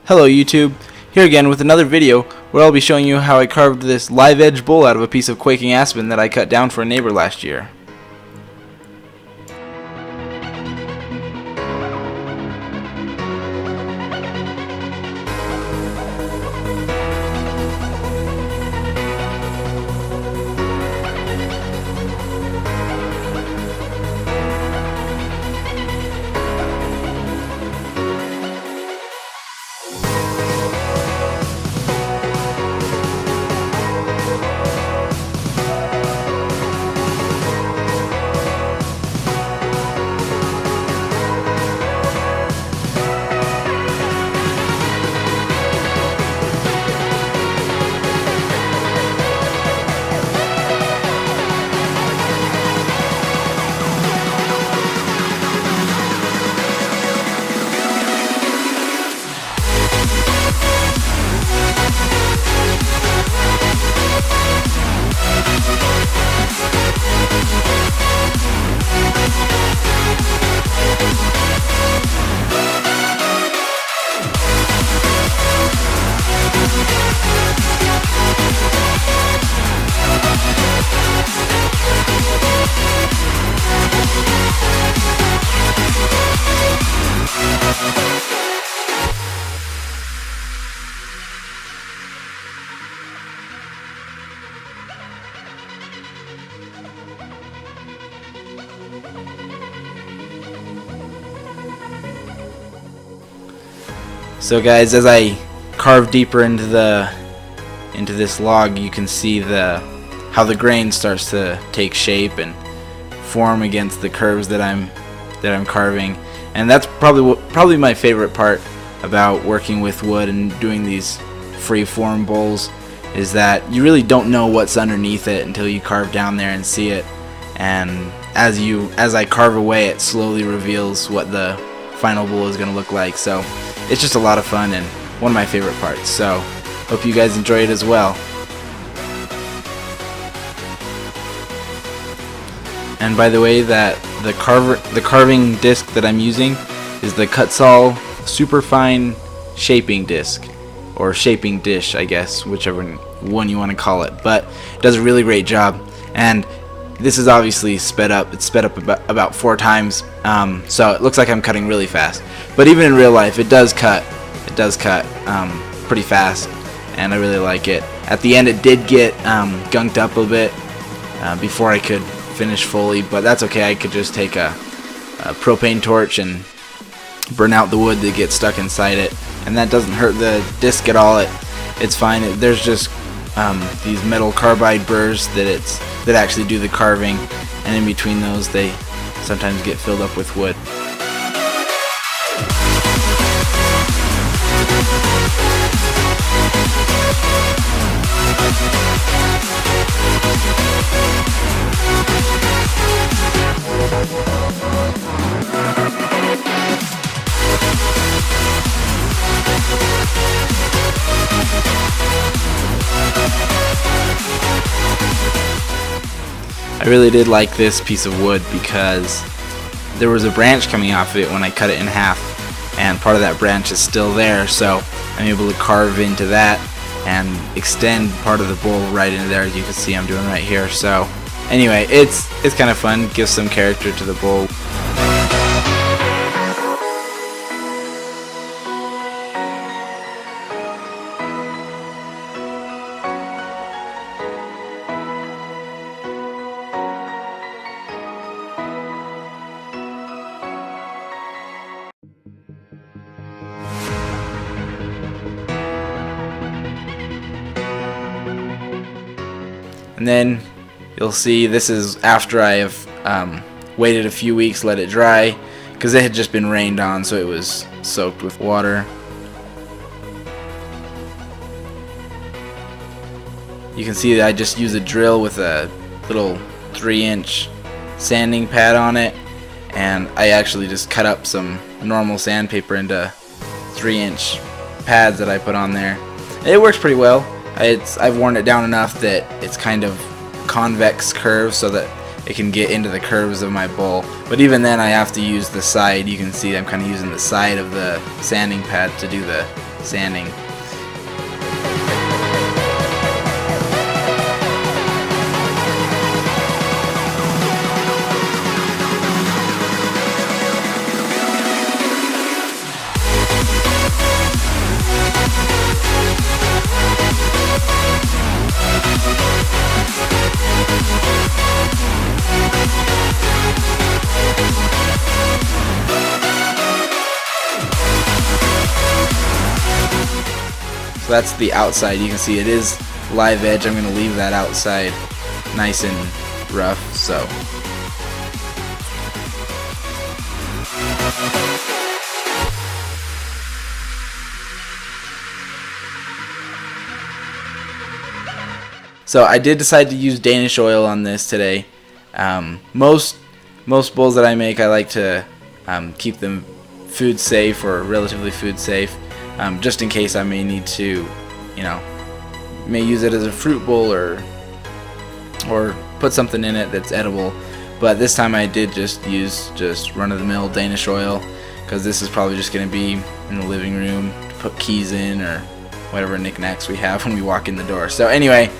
Hello YouTube, here again with another video where I'll be showing you how I carved this live edge bowl out of a piece of quaking aspen that I cut down for a neighbor last year. So guys, as I carve deeper into this log, you can see how the grain starts to take shape and form against the curves that I'm carving, and that's probably my favorite part about working with wood and doing these free form bowls, is that you really don't know what's underneath it until you carve down there and see it, and as I carve away, it slowly reveals what the final bowl is going to look like. So it's just a lot of fun and one of my favorite parts, so hope you guys enjoy it as well. And by the way, that the carving disc that I'm using is the Kutzall Superfine Shaping Disc, or shaping dish, I guess, whichever one you want to call it, but it does a really great job. And this is obviously sped up. It's sped up about 4 times, so it looks like I'm cutting really fast. But even in real life, it does cut. It does cut pretty fast, and I really like it. At the end, it did get gunked up a bit before I could finish fully, but that's okay. I could just take a propane torch and burn out the wood that gets stuck inside it, and that doesn't hurt the disc at all. It's fine. There's just these metal carbide burrs that actually do the carving, and in between those they sometimes get filled up with wood. I really did like this piece of wood because there was a branch coming off of it when I cut it in half, and part of that branch is still there, so I'm able to carve into that and extend part of the bowl right into there, as you can see I'm doing right here. So anyway, it's kind of fun, gives some character to the bowl. And then you'll see this is after I have waited a few weeks, let it dry, because it had just been rained on, so it was soaked with water. You can see that I just used a drill with a little 3-inch sanding pad on it, and I actually just cut up some normal sandpaper into 3-inch pads that I put on there. It works pretty well. I've worn it down enough that it's kind of convex curve so that it can get into the curves of my bowl. But even then I have to use the side. You can see I'm kind of using the side of the sanding pad to do the sanding. So that's the outside. You can see it is live edge. I'm going to leave that outside nice and rough. So I did decide to use Danish oil on this today. Most bowls that I make, I like to keep them food safe or relatively food safe, just in case I may need to, may use it as a fruit bowl or put something in it that's edible. But this time I did just use run-of-the-mill Danish oil, because this is probably just going to be in the living room to put keys in or whatever knickknacks we have when we walk in the door. So anyway,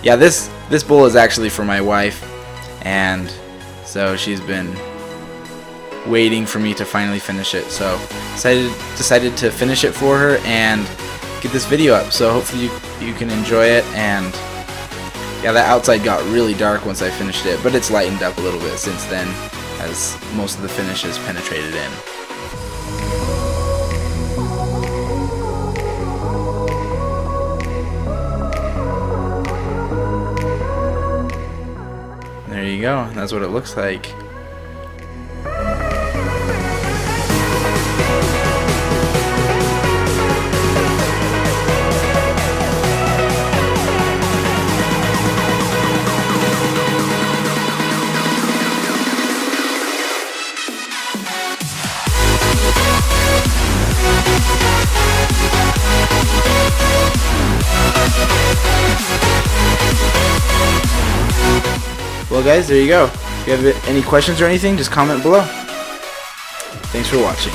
yeah, this bowl is actually for my wife, and so she's been waiting for me to finally finish it. So decided to finish it for her and get this video up. So hopefully you can enjoy it. And yeah, that outside got really dark once I finished it, but it's lightened up a little bit since then as most of the finish is penetrated in. There you go. That's what it looks like. Well guys, there you go. If you have any questions or anything, just comment below. Thanks for watching.